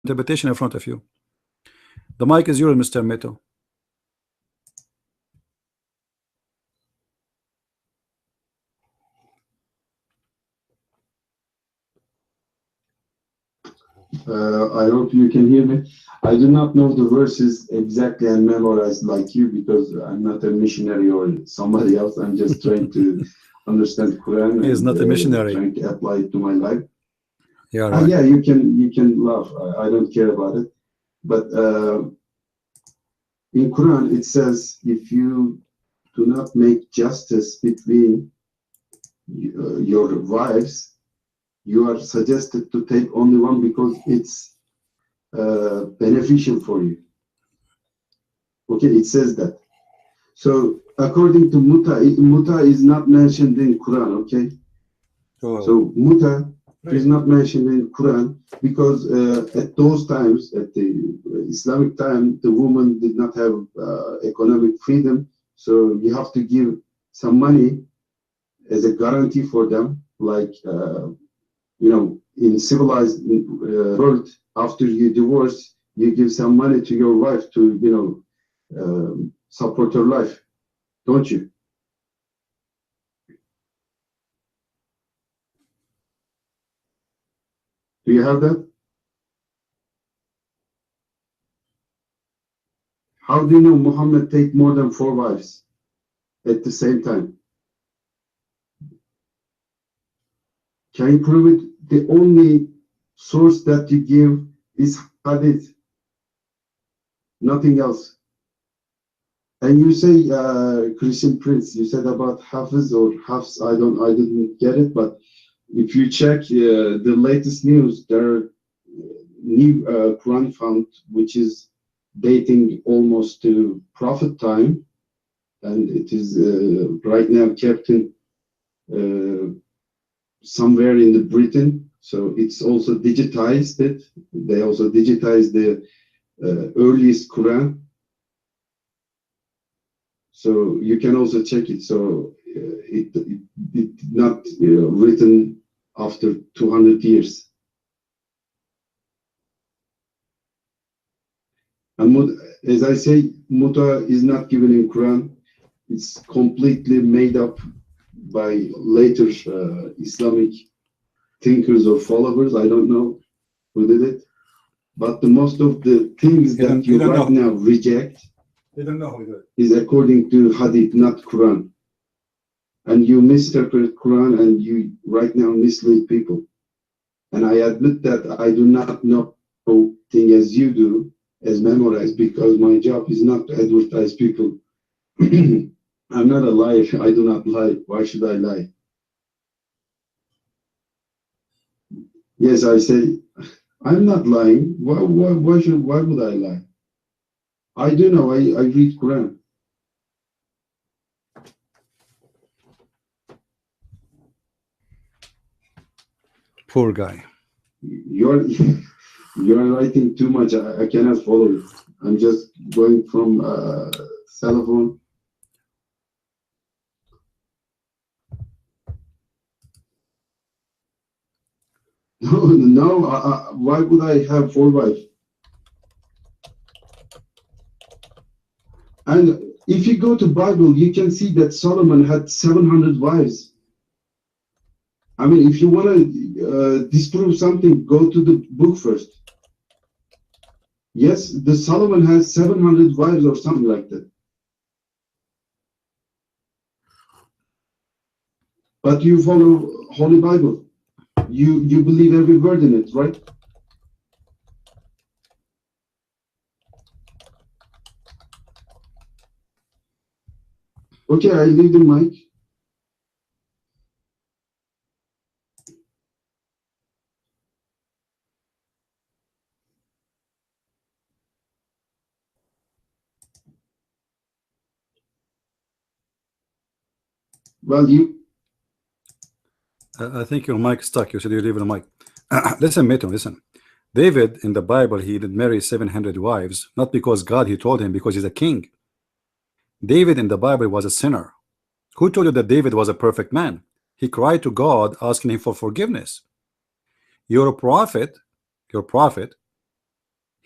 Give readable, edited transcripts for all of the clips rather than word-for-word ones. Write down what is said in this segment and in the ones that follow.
interpretation in front of you. The mic is yours, Mr. Metu. I hope you can hear me. I do not know the verses exactly and memorized like you, because I'm not a missionary or somebody else. I'm just trying to understand Quran. He is not a missionary. Trying to apply it to my life. Yeah, right. Yeah, you can laugh. I don't care about it. But in Quran it says, if you do not make justice between your wives, you are suggested to take only one, because it's beneficial for you. Okay, it says that. So according to muta is not mentioned in Quran. Okay, so muta is not mentioned in Quran, because at those times, at the Islamic time, the woman did not have economic freedom. So you have to give some money as a guarantee for them, like in civilized world, after you divorce, you give some money to your wife to support her life, don't you? Do you have that? How do you know Muhammad take more than 4 wives at the same time? Can you prove it? The only source that you give is hadith, nothing else. And you say, Christian Prince, you said about Hafiz or Hafs, I didn't get it, but if you check the latest news, there are new Quran found, which is dating almost to Prophet time, and it is right now kept in somewhere in the Britain. So it's also digitized it. They also digitized the earliest Quran. So you can also check it. So it not written after 200 years. And as I say, muta is not given in Quran. It's completely made up by later Islamic thinkers or followers. I don't know who did it. But the most of the things that you right now reject, They don't know who did it. Is according to Hadith, not Quran. And you misinterpret Quran, and you right now mislead people. And I admit that I do not know thing as you do, as memorize, because my job is not to advertise people. I'm not a liar. I do not lie. Why should I lie? Yes, I say, I'm not lying. Why would I lie? I do know. I read Quran. Poor guy. You're writing too much. I cannot follow it. I'm just going from cell phone. No. Why would I have 4 wives? And if you go to Bible, you can see that Solomon had 700 wives. I mean, if you want to disprove something, go to the book first. Yes, the Solomon has 700 wives or something like that. But you follow Holy Bible. You believe every word in it, right? Okay, I leave the mic. Well, I think your mic stuck. You said you leave the mic. Listen, Metu, listen. David in the Bible, he did marry 700 wives, not because God he told him, because he's a king. David in the Bible was a sinner. Who told you that David was a perfect man? He cried to God asking him for forgiveness. Your prophet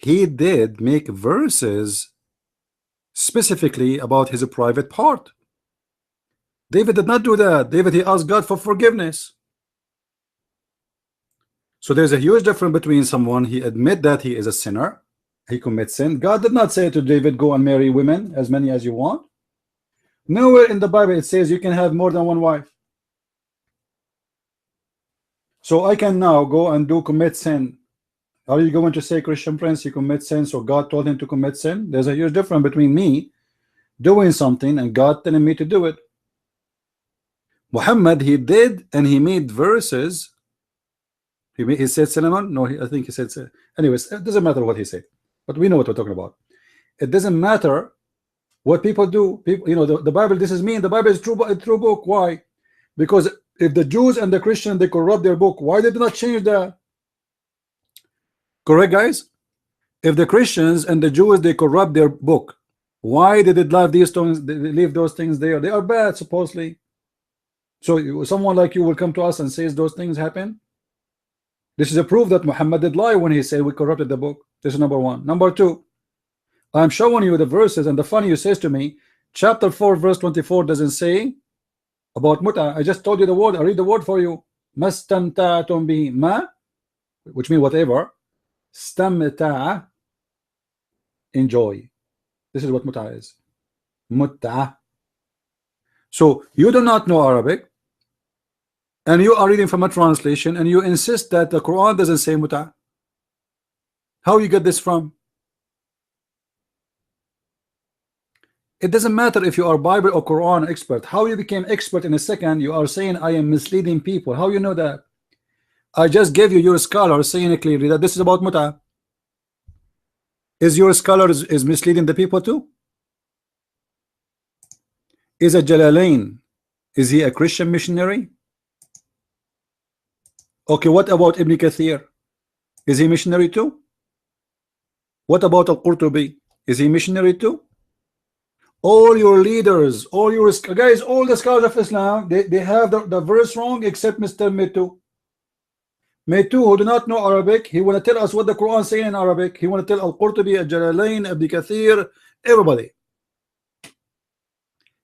he did make verses specifically about his private part. David did not do that. David, he asked God for forgiveness. So there's a huge difference between someone, he admit that he is a sinner, he commits sin. God did not say to David, go and marry women, as many as you want. Nowhere in the Bible it says you can have more than one wife. So I can now go and commit sin. Are you going to say, Christian Prince, he commits sin, so God told him to commit sin? There's a huge difference between me doing something and God telling me to do it. Muhammad, he did, and he made verses. He said Solomon? No, I think he said. Anyways, it doesn't matter what he said, but we know what we're talking about. It doesn't matter what people do. People, you know, the Bible. This is mean. The Bible is a true book. Why? Because if the Jews and the Christians, they corrupt their book, why did they not change that? Correct, guys? If the Christians and the Jews, they corrupt their book, why did it leave these things? They leave those things there. They are bad, supposedly. So someone like you will come to us and says those things happen. This is a proof that Muhammad did lie when he said we corrupted the book. This is number one. Number two, I'm showing you the verses, and the funny you says to me, chapter 4 verse 24 doesn't say about muta. I just told you the word. I read the word for you. Mastantatum bihi ma, which means whatever. Stamta, enjoy. This is what muta is. Mutta. So you do not know Arabic, and you are reading from a translation, and you insist that the Quran doesn't say muta. How you get this from? It doesn't matter if you are Bible or Quran expert. How you became expert in a second? You are saying I am misleading people. How you know that? I just gave you your scholar saying clearly that this is about muta. Is your scholar is misleading the people too? Is a Jalalain, is he a Christian missionary? Okay, what about Ibn Kathir? Is he missionary too? What about Al-Qurtubi? Is he missionary too? All your leaders, all your guys, all the scholars of Islam, they have the verse wrong except Mr. Metu. Metu, who do not know Arabic, he want to tell us what the Quran saying in Arabic. He want to tell Al-Qurtubi, Al-Jalalain, Ibn Kathir, everybody.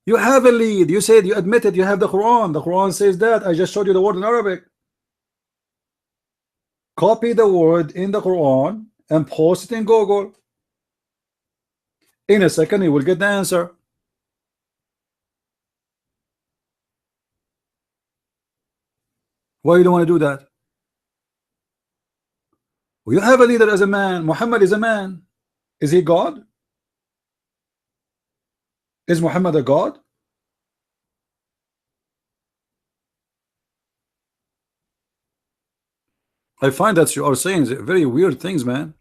You have a lead. You said, you admitted you have the Quran. The Quran says that. I just showed you the word in Arabic. Copy the word in the Quran and post it in Google. In a second, you will get the answer. Why you don't want to do that? Well, you have a leader as a man. Muhammad is a man. Is he God? Is Muhammad a God? I find that you are saying very weird things, man.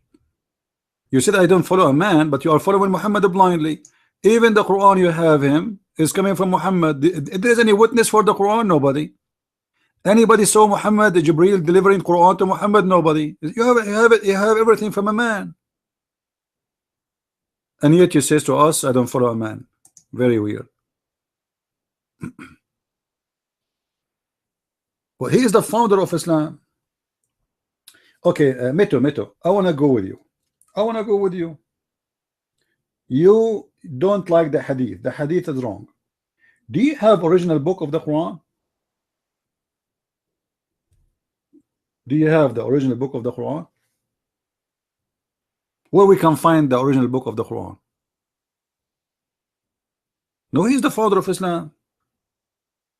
You said I don't follow a man, but you are following Muhammad blindly. Even the Quran you have him is coming from Muhammad. If there is any witness for the Quran, nobody. Anybody saw Muhammad, Jibreel delivering Quran to Muhammad? Nobody. You have everything from a man. And yet you says to us, I don't follow a man. Very weird. Well, he is the founder of Islam. Okay, Metu, I want to go with you. I want to go with you. You don't like the hadith. The hadith is wrong. Do you have original book of the Quran? Do you have the original book of the Quran? Where we can find the original book of the Quran? No, he's the father of Islam.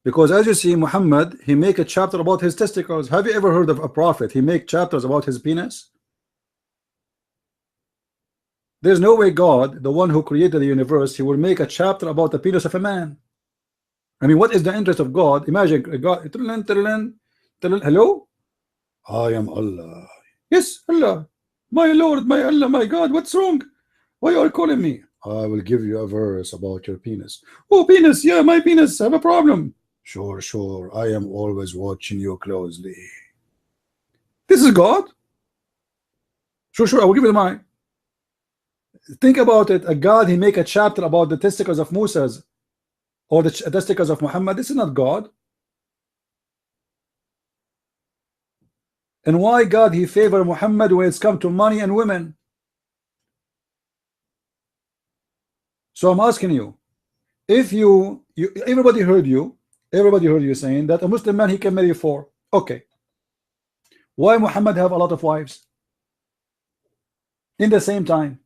Because as you see, Muhammad, he make a chapter about his testicles. Have you ever heard of a prophet? He make chapters about his penis? There's no way God, the one who created the universe, he will make a chapter about the penis of a man. I mean, what is the interest of God? Imagine God, hello? I am Allah. Yes, Allah. My Lord, my Allah, my God, what's wrong? Why are you calling me? I will give you a verse about your penis. Oh, penis, yeah, my penis, I have a problem. Sure, sure, I am always watching you closely. This is God? Sure, I will give you mine. Think about it. A God, he make a chapter about the testicles of Moses or the testicles of Muhammad. This is not God. And why God he favor Muhammad when it's come to money and women? So I'm asking you, if everybody heard you saying that a Muslim man, he can marry 4. Okay, why Muhammad have a lot of wives in the same time?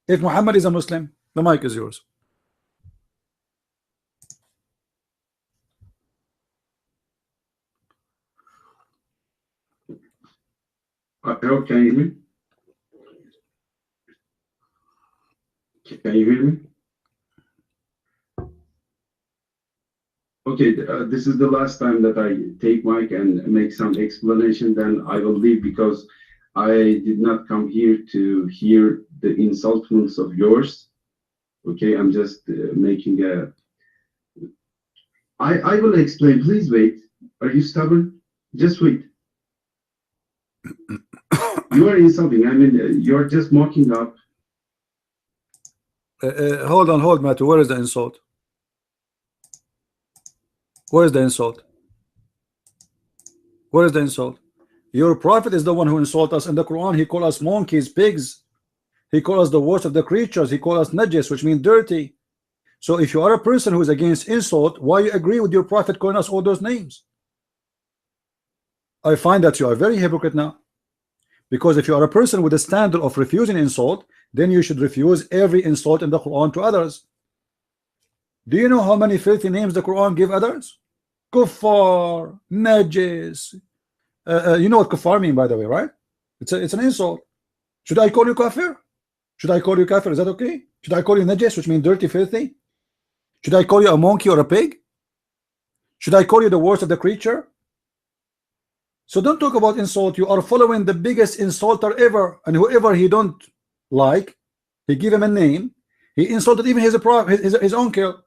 If Muhammad is a Muslim, the mic is yours. Can you hear me? Can you hear me? Okay, this is the last time that I take mic and make some explanation, then I will leave, because I did not come here to hear the insultments of yours. Okay, I'm just making a... I will explain. Please wait. Are you stubborn? Just wait. You are insulting. I mean, you're just mocking up. Hold, Matthew. Where is the insult? Where is the insult? Where is the insult? Your prophet is the one who insults us in the Quran. He called us monkeys, pigs. He called us the worst of the creatures. He called us najis, which means dirty. So if you are a person who is against insult, why you agree with your prophet calling us all those names? I find that you are very hypocrite now. Because if you are a person with a standard of refusing insult, then you should refuse every insult in the Quran to others. Do you know how many filthy names the Quran give others? Kuffar, najis. You know what kuffar mean, by the way, right? It's an insult. Should I call you kafir? Should I call you kafir? Is that okay? Should I call you najis, which means dirty, filthy? Should I call you a monkey or a pig? Should I call you the worst of the creature? So don't talk about insult. You are following the biggest insulter ever, and whoever he don't like, he give him a name. He insulted even his uncle.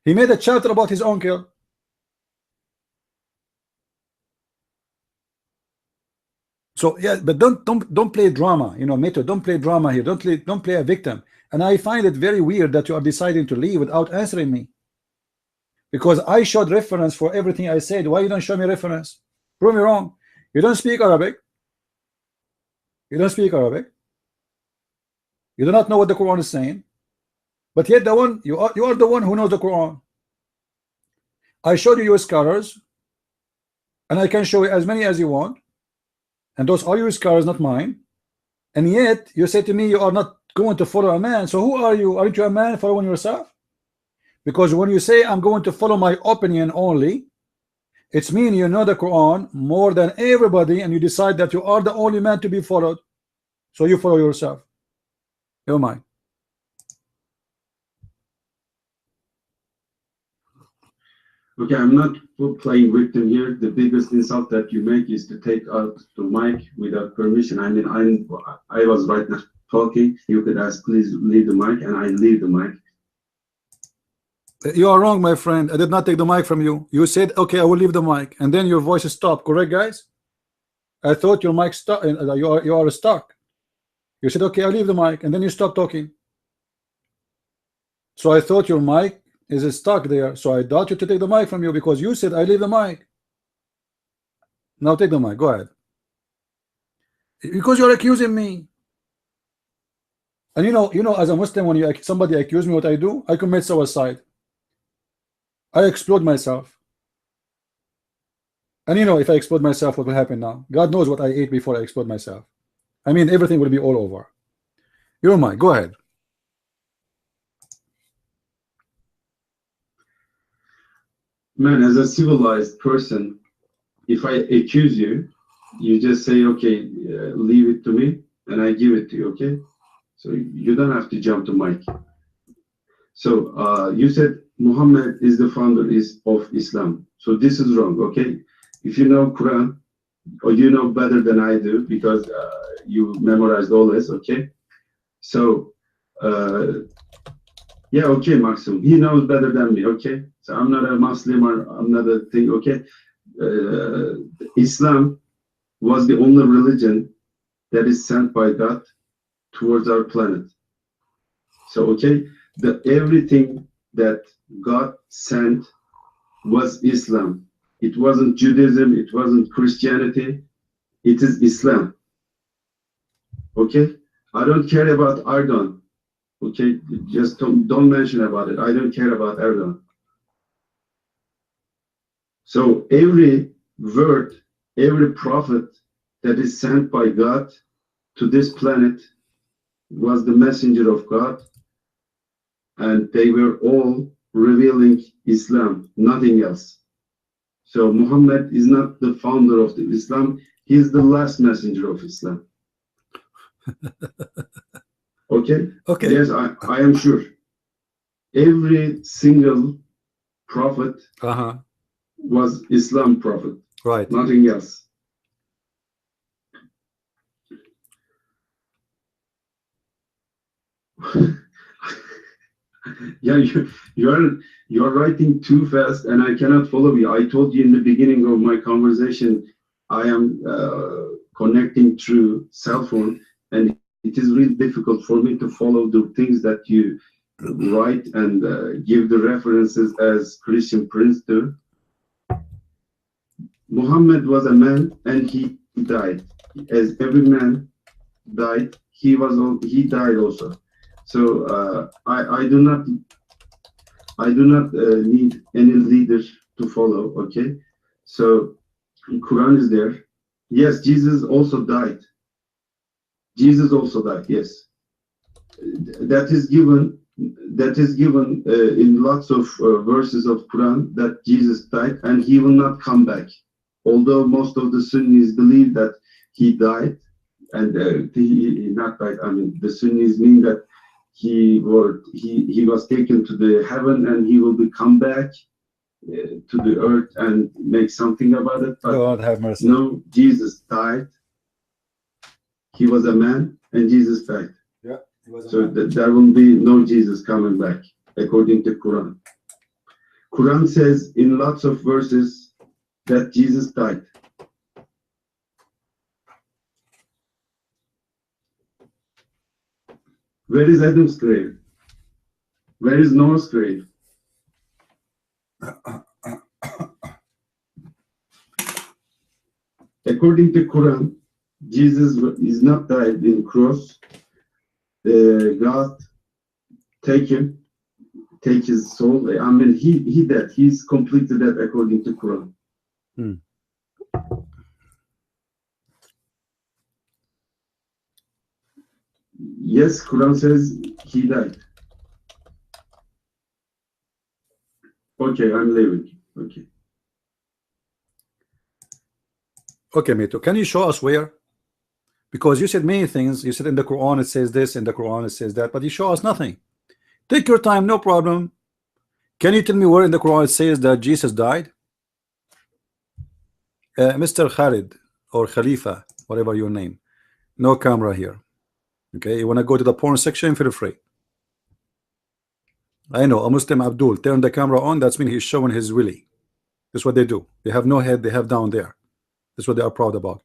He made a chapter about his uncle. So yeah, but don't play drama, you know, Metu. Don't play drama here. Don't play a victim. And I find it very weird that you are deciding to leave without answering me, because I showed reference for everything I said. Why you don't show me reference? Prove me wrong. You don't speak Arabic. You don't speak Arabic. You do not know what the Quran is saying. But yet you are the one who knows the Quran. I showed you your scholars, and I can show you as many as you want, and those are your scholars, not mine. And yet you say to me you are not going to follow a man. So who are you? Aren't you a man following yourself? Because when you say I'm going to follow my opinion only, it's mean you know the Quran more than everybody, and you decide that you are the only man to be followed. So you follow yourself. You're mine. Okay, I'm not playing victim here. The biggest insult that you make is to take out the mic without permission. I mean, I was right now talking. You could ask, please leave the mic, and I leave the mic. You are wrong, my friend. I did not take the mic from you. You said, okay, I will leave the mic, and then your voice stopped. Correct, guys? I thought your mic stopped. You are stuck. You said, okay, I'll leave the mic, and then you stopped talking. So I thought your mic is stuck there. So I doubt you to take the mic from you, because you said I leave the mic. Now take the mic. Go ahead. Because you're accusing me. And you know, as a Muslim, when somebody accuse me, what I do? I commit suicide. I explode myself. And you know, if I explode myself, what will happen now? God knows what I ate before I explode myself. I mean, everything will be all over. You're mine. Go ahead. Man, as a civilized person, if I accuse you, you just say, okay, leave it to me, and I give it to you, okay? So you don't have to jump to mic. So you said Muhammad is the founder of Islam. So this is wrong, okay? If you know Quran, or you know better than I do, because you memorized all this, okay? So, yeah, okay, Maxim, he knows better than me, okay? So I'm not a Muslim, or I'm not a thing, okay? Islam was the only religion that is sent by God towards our planet. So, okay, everything that God sent was Islam. It wasn't Judaism, it wasn't Christianity, it is Islam. Okay? I don't care about Erdogan. Okay, just don't mention about it. I don't care about Erdogan. So every word, every prophet that is sent by God to this planet was the messenger of God, and they were all revealing Islam, nothing else. So Muhammad is not the founder of the Islam, he is the last messenger of Islam. Okay? Okay. Yes, I am sure. Every single prophet was Islam prophet. Right. Nothing else. Yeah, you're writing too fast and I cannot follow you. I told you in the beginning of my conversation, I am connecting through cell phone, and it is really difficult for me to follow the things that you write and give the references as Christian Prince do. Muhammad was a man and he died. As every man died, he died also. So I do not need any leader to follow. Okay, so Quran is there. Yes, Jesus also died. Jesus also died. Yes, that is given. That is given in lots of verses of Quran that Jesus died and he will not come back. Although most of the Sunnis believe that he died, and he not died. I mean, the Sunnis mean that he was taken to the heaven and he will be come back to the earth and make something about it. But God have mercy. no, Jesus died. He was a man and Jesus died. Yeah, he was so there will be no Jesus coming back according to Quran. Quran says in lots of verses that Jesus died. Where is Adam's grave? Where is Noah's grave? According to Quran, Jesus is not died in cross. God take his soul. I mean, he dead. He's completely dead according to Quran. Yes, Quran says he died. Okay, I'm leaving. Okay. Okay, Metu, can you show us where? Because you said many things. You said in the Quran it says this, in the Quran it says that, but you show us nothing. Take your time, no problem. Can you tell me where in the Quran it says that Jesus died? Mr. Khalid or Khalifa, whatever your name. No camera here. Okay, you want to go to the porn section? Feel free. I know a Muslim Abdul turn the camera on. That's mean he's showing his willy. That's what they do. They have no head. They have down there. That's what they are proud about.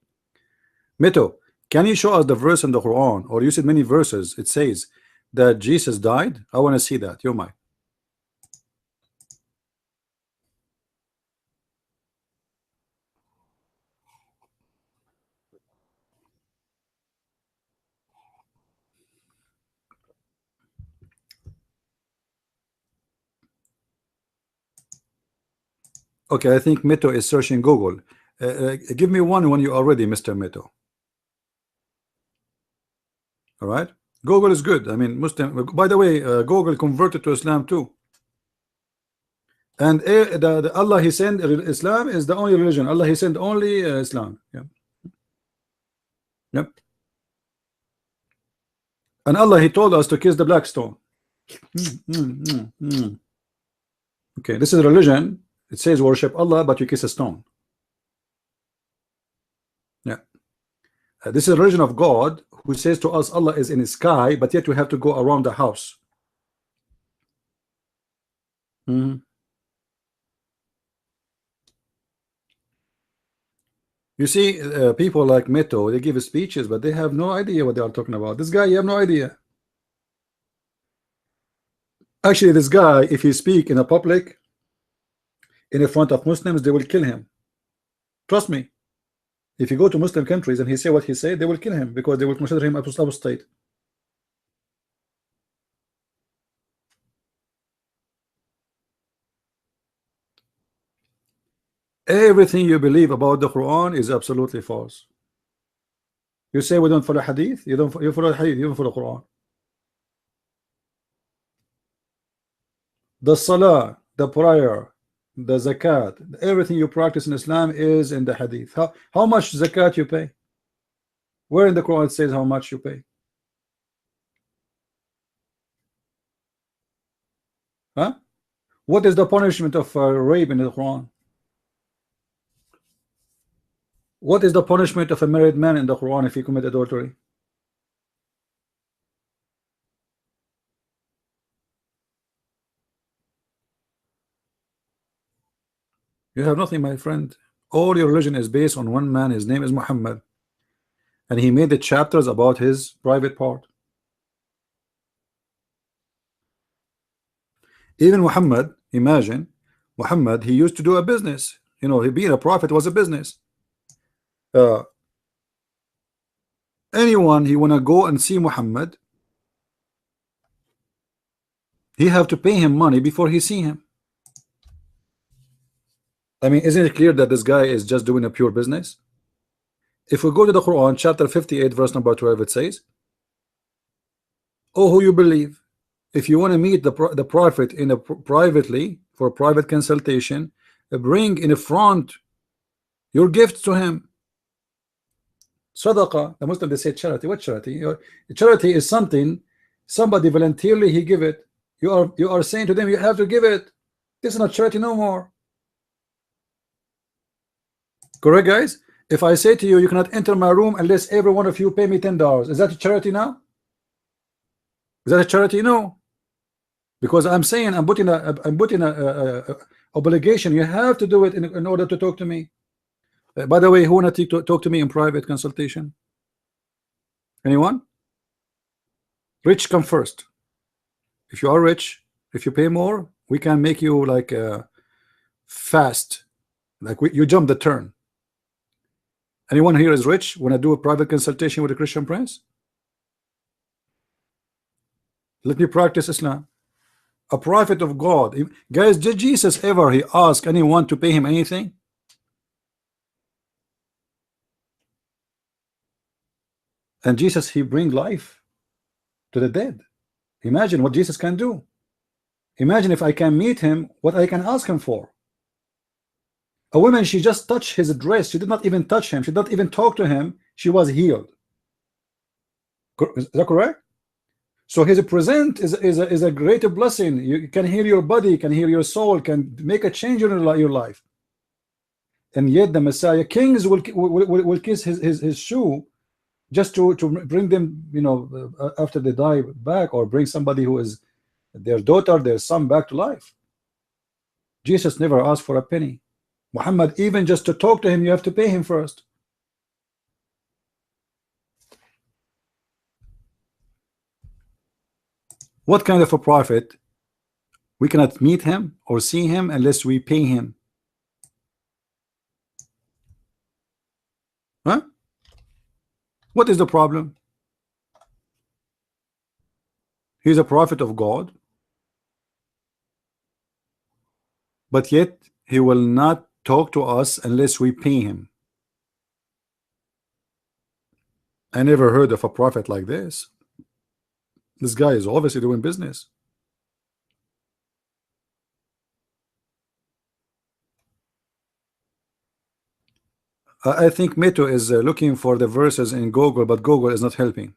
Metu, can you show us the verse in the Quran, or you said many verses? It says that Jesus died. I want to see that. You're mine. Okay, I think Metu is searching Google. Give me one when you are ready, Mr. Metu. All right, Google is good. I mean, Muslim. By the way, Google converted to Islam too. And the Allah He sent Islam is the only religion. Allah He sent only Islam. Yeah. Yep. And Allah He told us to kiss the black stone. Okay, this is religion. It says worship Allah, but you kiss a stone. Yeah. This is a religion of God who says to us Allah is in the sky, but yet we have to go around the house. You see, people like Metu, they give speeches, but they have no idea what they are talking about. This guy, you have no idea. Actually, this guy, if he speak in a public, in the front of Muslims, they will kill him. Trust me. If you go to Muslim countries and he say what he said, they will kill him because they will consider him apostate. Everything you believe about the Quran is absolutely false. You say we don't follow hadith, you follow hadith, you don't follow Quran. The salah, the prayer, the zakat, everything you practice in Islam is in the hadith. How much zakat you pay? Where in the Quran it says how much you pay? Huh? What is the punishment of rape in the Quran? What is the punishment of a married man in the Quran if he commit adultery? You have nothing, my friend. All your religion is based on one man. His name is Muhammad, and he made the chapters about his private part. Even Muhammad, imagine Muhammad, he used to do a business. You know, he being a prophet was a business. Anyone he wanna go and see Muhammad, he have to pay him money before he see him. I mean, isn't it clear that this guy is just doing a pure business? If we go to the Quran, chapter 58, verse number 12, it says, "Oh, who you believe, if you want to meet the prophet in a privately for private consultation, bring in front your gifts to him." Sadaqah, the Muslim they say charity. What charity? Charity is something somebody voluntarily he give it. You are saying to them you have to give it. This is not charity no more. Correct, guys? If I say to you, you cannot enter my room unless every one of you pay me $10, is that a charity now? Is that a charity? No, because I'm saying I'm putting a obligation. You have to do it in order to talk to me. By the way, who wanna talk to me in private consultation? Anyone? Rich come first. If you are rich, if you pay more, we can make you like fast, like you jump the turn. Anyone here is rich? Want to do a private consultation with a Christian prince? Let me practice Islam. A prophet of God. Guys, did Jesus ever he ask anyone to pay him anything? And Jesus, he bring life to the dead. Imagine what Jesus can do. Imagine if I can meet him, what I can ask him for. A woman, she just touched his dress. She did not even touch him. She did not even talk to him. She was healed. Is that correct? So his present is a greater blessing. You can heal your body, can heal your soul, can make a change in your life. And yet the Messiah, kings will kiss his shoe just to bring them, you know, after they die back, or bring somebody who is their daughter, their son back to life. Jesus never asked for a penny. Muhammad, even just to talk to him, you have to pay him first. What kind of a prophet? We cannot meet him or see him unless we pay him. Huh? What is the problem? He's a prophet of God, but yet he will not talk to us unless we pay him. I never heard of a prophet like this. This guy is obviously doing business. I think Metu is looking for the verses in Google, but Google is not helping.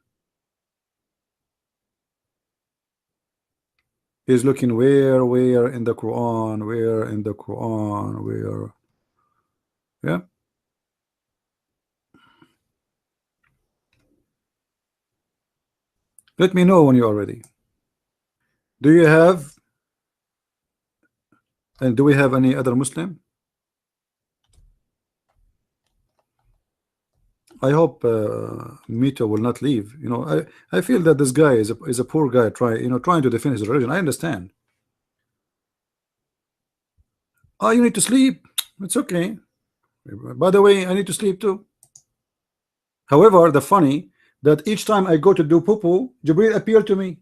He's looking where in the Quran, where in the Quran, where. Yeah. Let me know when you are ready. Do you have, and do we have any other Muslim? I hope Mito will not leave. You know, I feel that this guy is a poor guy trying to defend his religion. I understand. Oh, you need to sleep. It's okay. By the way, I need to sleep too. However, the funny that each time I go to do poo-poo, Jibril appeared to me.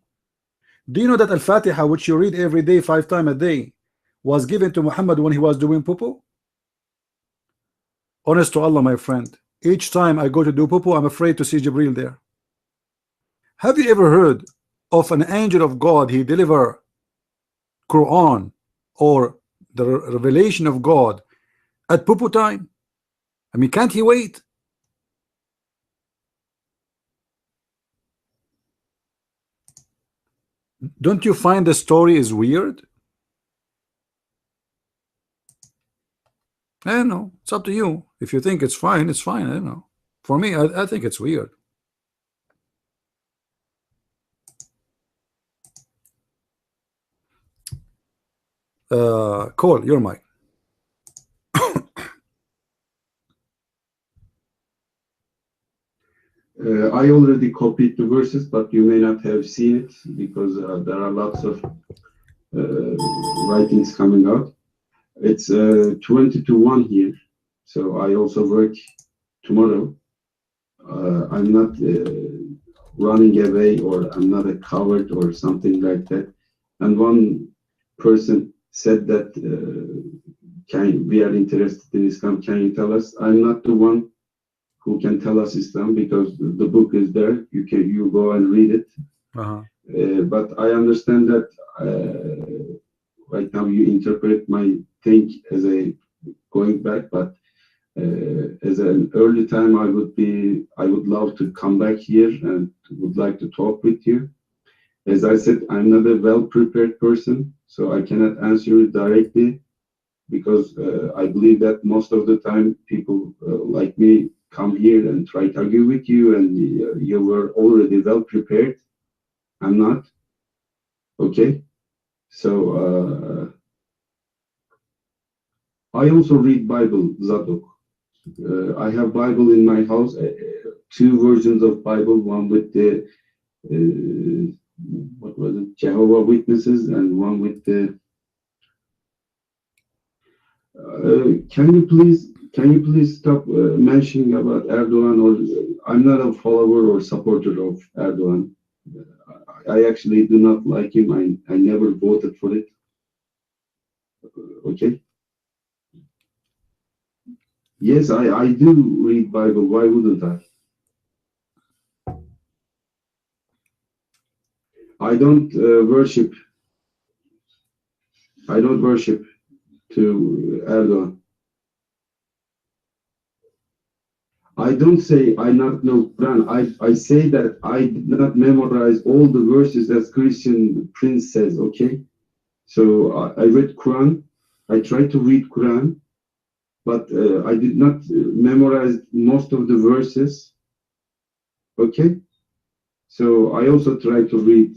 Do you know that Al-Fatiha, which you read every day 5 times a day, was given to Muhammad when he was doing poo-poo? Honest to Allah, my friend, each time I go to do poo-poo, I'm afraid to see Jibril there. Have you ever heard of an angel of God, he deliver Quran or the revelation of God at poo-poo time? I mean, can't he wait? Don't you find the story is weird? I don't know. It's up to you. If you think it's fine, it's fine. I don't know. For me, I think it's weird. Cole, your mic. I already copied the verses, but you may not have seen it because there are lots of writings coming out. It's 20 to 1 here, so I also work tomorrow. I'm not running away, or I'm not a coward or something like that. And one person said that we are interested in Islam, can you tell us? I'm not the one who can tell us Islam, because the book is there. You go and read it. But I understand that right now you interpret my thing as a going back, but as an early time, I would love to come back here and would like to talk with you. As I said, I'm not a well-prepared person, so I cannot answer you directly, because I believe that most of the time people like me come here and try to argue with you, and you were already well-prepared. I'm not. Okay? So I also read Bible, Zadok. I have Bible in my house, 2 versions of Bible, one with the what was it, Jehovah Witnesses, and one with the can you please stop mentioning about Erdogan? Or I'm not a follower or supporter of Erdogan. I actually do not like him. I never voted for it. Okay. Yes, I do read Bible. Why wouldn't I? I don't worship. I don't worship to Erdogan. I don't say I not know Quran. I say that I did not memorize all the verses as Christian Prince says. Okay, so I read Quran. I tried to read Quran, but I did not memorize most of the verses. Okay, so I also try to read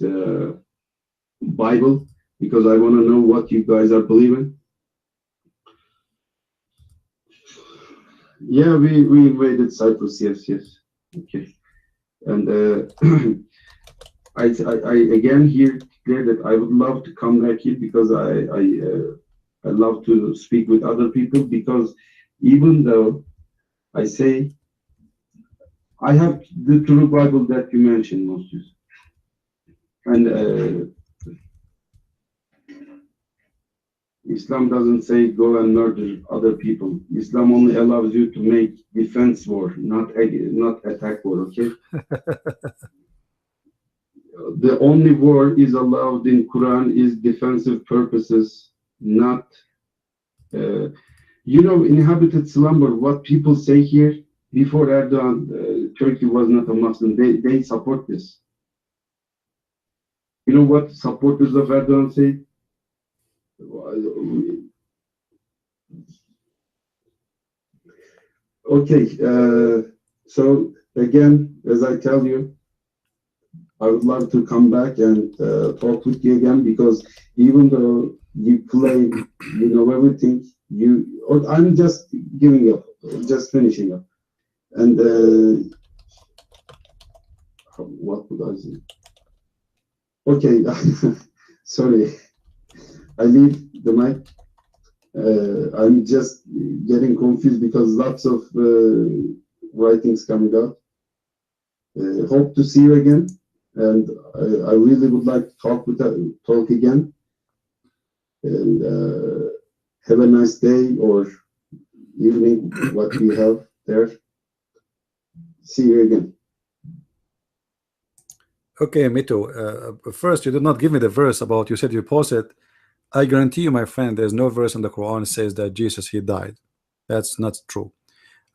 Bible, because I want to know what you guys are believing. Yeah, we invaded Cyprus. Yes. Okay, and I again here declare that I would love to come back here, because I love to speak with other people, because even though I say I have the true Bible that you mentioned, Moses, and Islam doesn't say go and murder other people. Islam only allows you to make defense war, not attack war. Okay. The only war is allowed in Quran is defensive purposes, not inhabited slumber. What people say here, before Erdogan, Turkey was not a Muslim. They support this. You know what supporters of Erdogan say? Okay, so again, as I tell you, I would love to come back and talk with you again, because even though you claim you know everything, I'm just giving up, just finishing up. And what would I say? Okay, sorry, I leave the mic. I'm just getting confused because lots of writings coming out. Hope to see you again, and I really would like to talk again. And have a nice day, or evening what we have there. See you again. Okay, Metu, first you did not give me the verse about, you said you posted. I guarantee you, my friend, there's no verse in the Quran says that Jesus, he died. That's not true.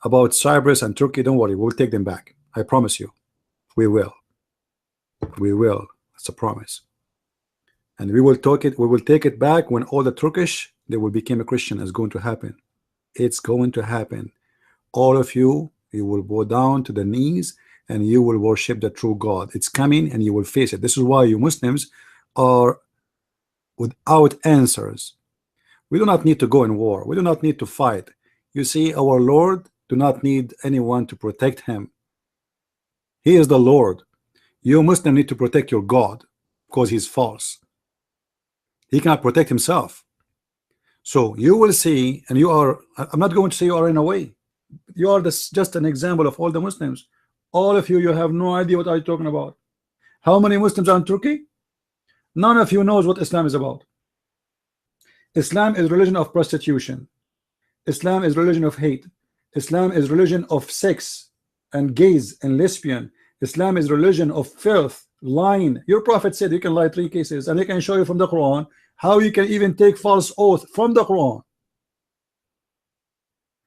About Cyprus and Turkey, don't worry, we'll take them back. I promise you. We will. We will. That's a promise. And we will take it back when all the Turkish, they will become a Christian. Is going to happen. It's going to happen. All of you, you will go down to the knees and you will worship the true God. It's coming and you will face it. This is why you Muslims are without answers. We do not need to go in war. We do not need to fight. You see, our Lord do not need anyone to protect him. He is the Lord. You Muslim need to protect your God because he's false. He cannot protect himself. So you will see, and you are, I'm not going to say you are in a way. You are just an example of all the Muslims. All of you, you have no idea what I'm talking about. How many Muslims are in Turkey? None of you knows what Islam is about. Islam is religion of prostitution. Islam is religion of hate. Islam is religion of sex and gays and lesbian. Islam is religion of filth, lying. Your prophet said you can lie 3 cases, and he can show you from the Quran how you can even take false oath from the Quran.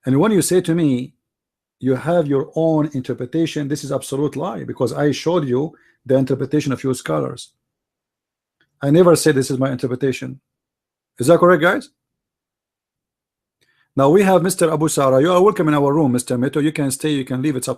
And when you say to me you have your own interpretation, this is absolute lie, because I showed you the interpretation of your scholars. I never said this is my interpretation. Is that correct, guys? Now we have Mr. Abu Sara. You are welcome in our room, Mr. Metu. You can stay, you can leave, it's up to you.